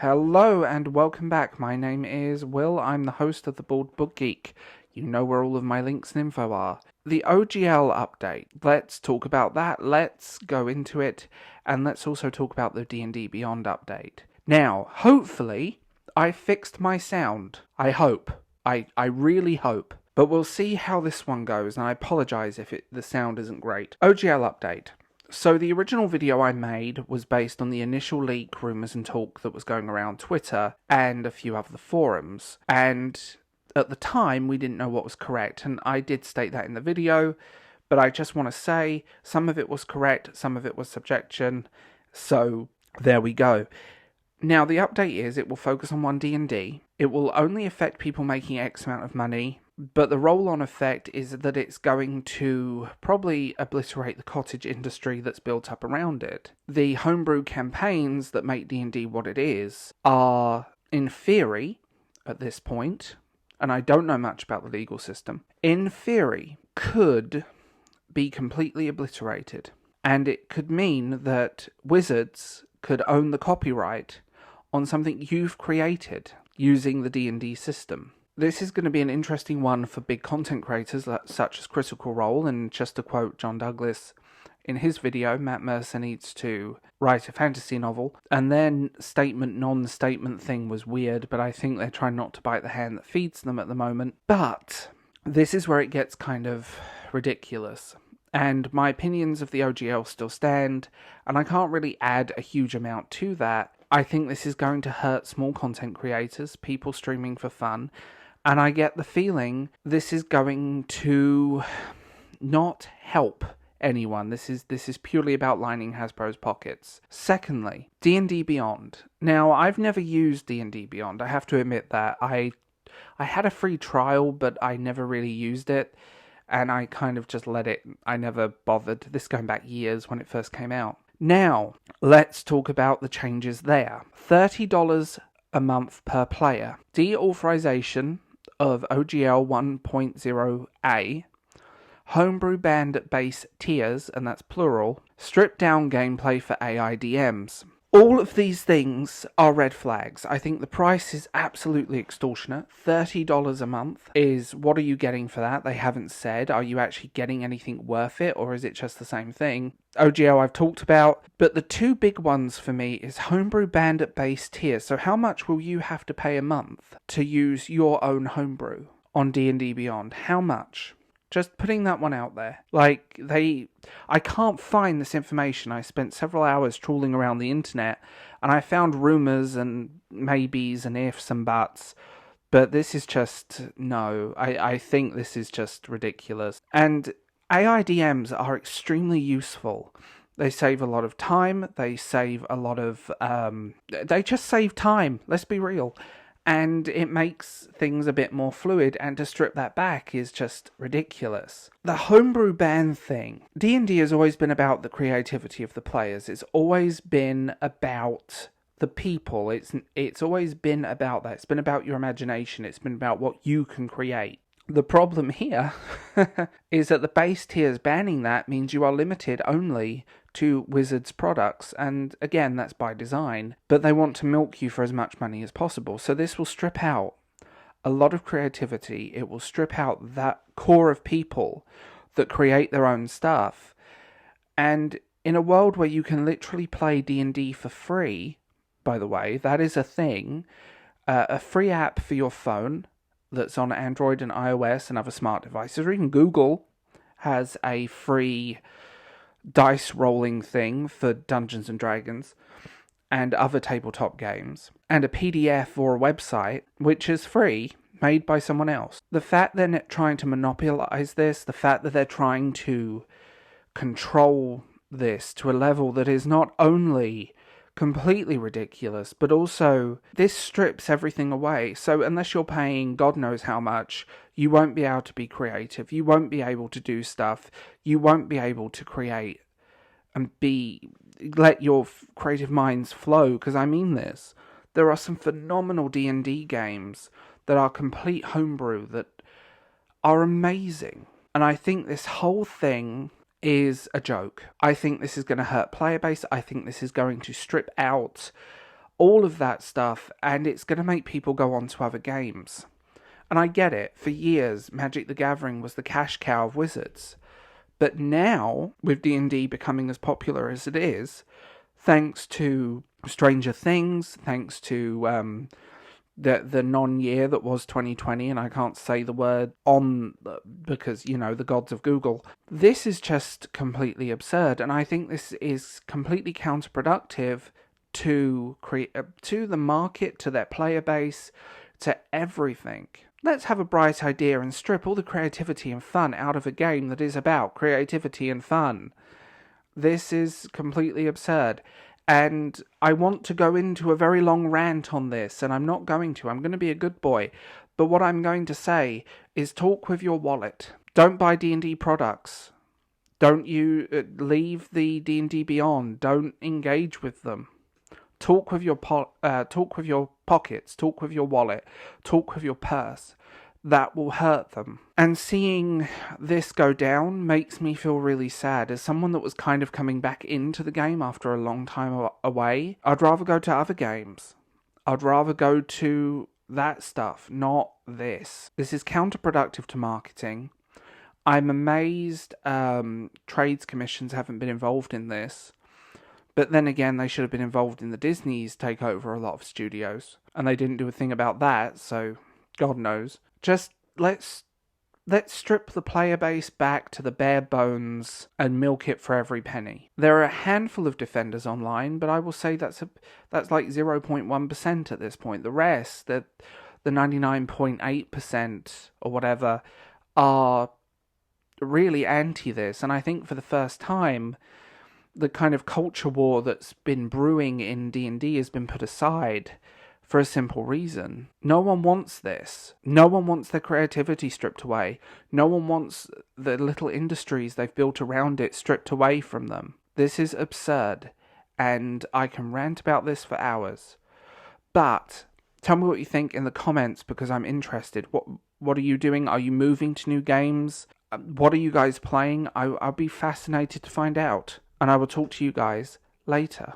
Hello and welcome back. My name is Will. I'm the host of the Bald Book Geek. You know where all of my links and info are. The OGL update. Let's talk about that. Let's go into it. And let's also talk about the D&D Beyond update. Now, hopefully, I fixed my sound. I hope. I really hope. But we'll see how this one goes, and I apologise if the sound isn't great. OGL update. So the original video I made was based on the initial leak, rumours and talk that was going around Twitter and a few other forums. And at the time, we didn't know what was correct, and I did state that in the video, but I just want to say some of it was correct, some of it was subjection, so there we go. Now, the update is it will focus on one D&D. It will only affect people making X amount of money, but the roll-on effect is that it's going to probably obliterate the cottage industry that's built up around it. The homebrew campaigns that make D&D what it is are, in theory, at this point, and I don't know much about the legal system, in theory, could be completely obliterated. And it could mean that wizards could own the copyright on something you've created using the D&D system. This is going to be an interesting one for big content creators such as Critical Role, and just to quote John Douglas in his video, Matt Mercer needs to write a fantasy novel. And then statement, non-statement thing was weird, but I think they're trying not to bite the hand that feeds them at the moment. But this is where it gets kind of ridiculous. And my opinions of the OGL still stand, and I can't really add a huge amount to that. I think this is going to hurt small content creators, people streaming for fun, and I get the feeling this is going to not help anyone. This is purely about lining Hasbro's pockets. Secondly, D&D Beyond. Now, I've never used D&D Beyond. I have to admit that. I had a free trial, but I never really used it, and I kind of just let it. I never bothered. This going back years when it first came out. Now, let's talk about the changes there. $30 a month per player. Deauthorization of OGL 1.0A. Homebrew banned at base tiers, and that's plural. Stripped down gameplay for AIDMs. All of these things are red flags. I think the price is absolutely extortionate. $30 a month is, what are you getting for that? They haven't said. Are you actually getting anything worth it, or is it just the same thing? OGL I've talked about, but the two big ones for me is Homebrew banned at base tier. So how much will you have to pay a month to use your own homebrew on D&D Beyond? How much? Just putting that one out there. I can't find this information. I spent several hours trawling around the internet, and I found rumours and maybes and ifs and buts, but this is just, no. I think this is just ridiculous. And AIDMs are extremely useful. They save a lot of time, they save a lot of, they just save time, let's be real. And it makes things a bit more fluid, and to strip that back is just ridiculous. The homebrew ban thing. D&D has always been about the creativity of the players. It's always been about the people. It's always been about that. It's been about your imagination. It's been about what you can create. The problem here is that the base tiers banning that means you are limited only to Wizards products, and again, that's by design, but they want to milk you for as much money as possible. So this will strip out a lot of creativity. It will strip out that core of people that create their own stuff. And in a world where you can literally play D&D for free, by the way, that is a thing, a free app for your phone that's on Android and iOS and other smart devices, or even Google has a free dice rolling thing for Dungeons and Dragons and other tabletop games, and a PDF or a website which is free, made by someone else. The fact they're trying to monopolize this, the fact that they're trying to control this to a level that is not only completely ridiculous, but also this strips everything away. So unless you're paying God knows how much, you won't be able to be creative. You won't be able to do stuff. You won't be able to create and let your creative minds flow, because I mean this. There are some phenomenal D&D games that are complete homebrew that are amazing. And I think this whole thing is a joke. I think this is going to hurt player base. I think this is going to strip out all of that stuff, and it's going to make people go on to other games. And I get it. For years, Magic the Gathering was the cash cow of Wizards. But now, with D&D becoming as popular as it is, thanks to Stranger Things, thanks to the non-year that was 2020, and I can't say the word on because, you know, the gods of Google. This is just completely absurd, and I think this is completely counterproductive to the market, to their player base, to everything. Let's have a bright idea and strip all the creativity and fun out of a game that is about creativity and fun. This is completely absurd. And I want to go into a very long rant on this, and I'm not going to. I'm going to be a good boy. But what I'm going to say is talk with your wallet. Don't buy D&D products. Don't you leave the D&D Beyond. Don't engage with them. Talk with your pockets, talk with your wallet, talk with your purse. That will hurt them. And seeing this go down makes me feel really sad. As someone that was kind of coming back into the game after a long time away, I'd rather go to other games. I'd rather go to that stuff, not this. This is counterproductive to marketing. I'm amazed trades commissions haven't been involved in this. But then again, they should have been involved in the Disney's takeover a lot of studios. And they didn't do a thing about that, so God knows. Just let's strip the player base back to the bare bones and milk it for every penny. There are a handful of defenders online, but I will say that's like 0.1% at this point. The rest, the 99.8% or whatever, are really anti this. And I think for the first time, the kind of culture war that's been brewing in D&D has been put aside for a simple reason. No one wants this. No one wants their creativity stripped away. No one wants the little industries they've built around it stripped away from them. This is absurd, and I can rant about this for hours. But tell me what you think in the comments, because I'm interested. What are you doing? Are you moving to new games? What are you guys playing? I'll be fascinated to find out. And I will talk to you guys later.